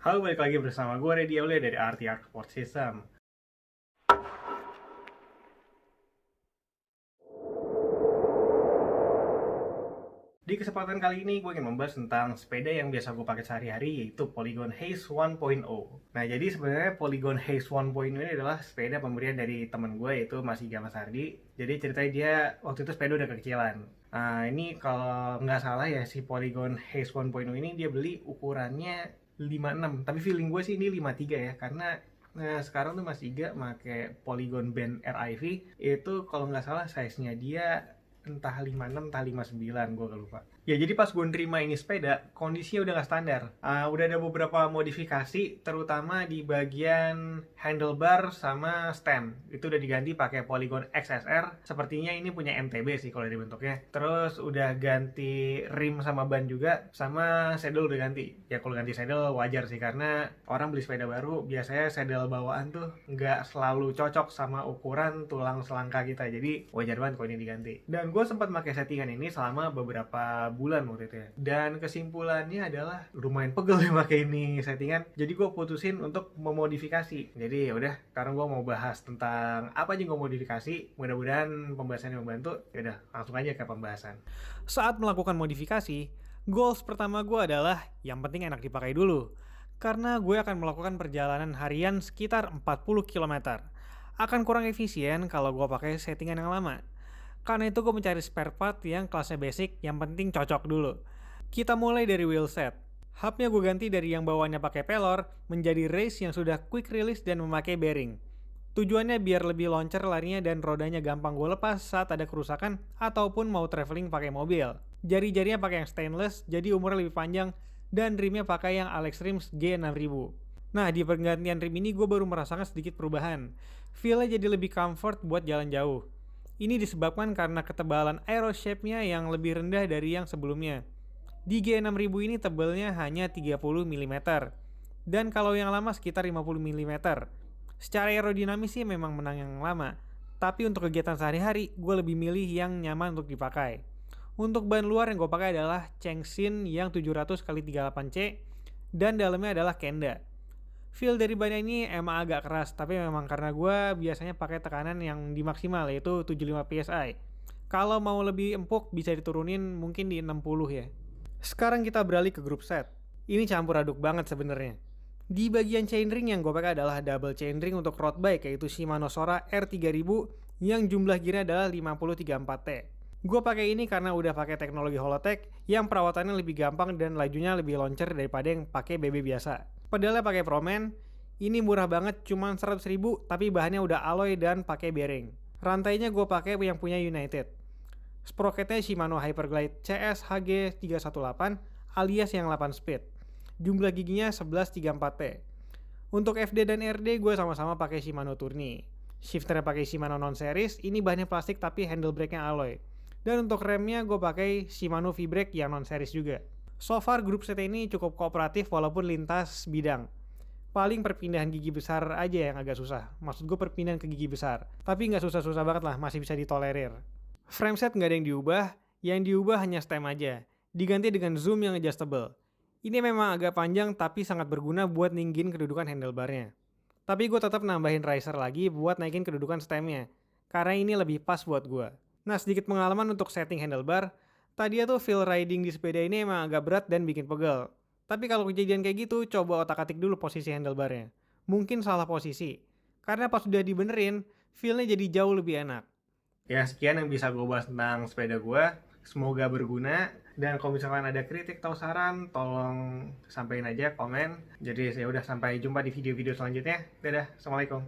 Halo, balik lagi bersama gue Reddy Aulia dari RTR Sport System. Di kesempatan kali ini gue ingin membahas tentang sepeda yang biasa gue pakai sehari-hari, yaitu Polygon Haze 1.0. Nah, jadi sebenarnya Polygon Haze 1.0 ini adalah sepeda pemberian dari teman gue, yaitu Mas Iga Mas Ardi. Jadi ceritanya dia waktu itu sepeda udah kekecilan. Nah, ini kalau nggak salah ya, si Polygon Haze 1.0 ini dia beli ukurannya 56, tapi feeling gue sih ini 53 ya, karena sekarang tuh Mas Iga pakai Polygon Band RIV, itu kalau nggak salah size-nya dia entah 56 entah 59, gue lupa. Ya, jadi pas gue nerima ini sepeda, kondisinya udah nggak standar. Udah ada beberapa modifikasi, terutama di bagian handlebar sama stem. Itu udah diganti pakai Polygon XSR. Sepertinya ini punya MTB sih kalau dibentuknya. Terus udah ganti rim sama ban juga, sama saddle udah ganti. Ya kalau ganti saddle wajar sih, karena orang beli sepeda baru biasanya saddle bawaan tuh nggak selalu cocok sama ukuran tulang selangka kita. Jadi wajar banget kalau ini diganti. Dan gue sempat pakai settingan ini selama beberapa bulan waktu itu ya. Dan kesimpulannya adalah lumayan pegel ya pakai ini settingan. Jadi gue putusin untuk memodifikasi. Jadi ya udah, sekarang gue mau bahas tentang apa aja gue modifikasi. Mudah-mudahan pembahasannya membantu. Ya udah, langsung aja ke pembahasan. Saat melakukan modifikasi, goals pertama gue adalah yang penting enak dipakai dulu. Karena gue akan melakukan perjalanan harian sekitar 40 km. Akan kurang efisien kalau gue pakai settingan yang lama. Karena itu gue mencari spare part yang kelasnya basic, yang penting cocok dulu. Kita mulai dari wheel set. Hubnya gue ganti dari yang bawahnya pakai pelor menjadi race yang sudah quick release dan memakai bearing. Tujuannya biar lebih loncer larinya dan rodanya gampang gue lepas saat ada kerusakan ataupun mau traveling pakai mobil. Jari-jarinya pakai yang stainless, jadi umurnya lebih panjang, dan rimnya pakai yang Alex Rims G6000. Nah, di pergantian rim ini gue baru merasakan sedikit perubahan. Feel-nya jadi lebih comfort buat jalan jauh. Ini disebabkan karena ketebalan aero shape-nya yang lebih rendah dari yang sebelumnya. Di G6000 ini tebalnya hanya 30 mm, dan kalau yang lama sekitar 50 mm. Secara aerodinamis sih memang menang yang lama, tapi untuk kegiatan sehari-hari, gue lebih milih yang nyaman untuk dipakai. Untuk ban luar yang gue pakai adalah Chengxin yang 700x38C, dan dalamnya adalah Kenda. Feel dari ban ini emang agak keras, tapi memang karena gue biasanya pakai tekanan yang di maksimal, yaitu 75 PSI. Kalau mau lebih empuk bisa diturunin mungkin di 60 ya. Sekarang kita beralih ke grup set. Ini campur aduk banget sebenarnya. Di bagian chainring yang gue pakai adalah double chainring untuk road bike, yaitu Shimano Sora R3000 yang jumlah gearnya adalah 5034T. Gue pakai ini karena udah pakai teknologi Holotech yang perawatannya lebih gampang dan lajunya lebih loncer daripada yang pakai BB biasa. Pedalnya pakai Proman, ini murah banget, cuma 100.000, tapi bahannya udah alloy dan pakai bearing. Rantainya gue pakai yang punya United. Sprocketnya Shimano Hyperglide CS HG318 alias yang 8 speed. Jumlah giginya 1134T. Untuk FD dan RD gue sama-sama pakai Shimano Tourney. Shifternya pakai Shimano non-series, ini bahannya plastik tapi handle brake-nya alloy. Dan untuk remnya gue pakai Shimano V-Brake yang non-series juga. So far grup set ini cukup kooperatif walaupun lintas bidang. Paling perpindahan gigi besar aja yang agak susah. Maksud gue perpindahan ke gigi besar. Tapi nggak susah-susah banget lah, masih bisa ditolerir. Frameset nggak ada yang diubah hanya stem aja. Diganti dengan zoom yang adjustable. Ini memang agak panjang tapi sangat berguna buat ninggin kedudukan handlebarnya. Tapi gue tetap nambahin riser lagi buat naikin kedudukan stemnya. Karena ini lebih pas buat gue. Nah, sedikit pengalaman untuk setting handlebar. Tadi tuh feel riding di sepeda ini emang agak berat dan bikin pegel. Tapi kalau kejadian kayak gitu, coba otak-atik dulu posisi handlebarnya. Mungkin salah posisi. Karena pas udah dibenerin, feel-nya jadi jauh lebih enak. Ya, sekian yang bisa gue bahas tentang sepeda gue. Semoga berguna. Dan kalau misalkan ada kritik atau saran, tolong sampaikan aja komen. Jadi saya udah, sampai jumpa di video-video selanjutnya. Dadah, Assalamualaikum.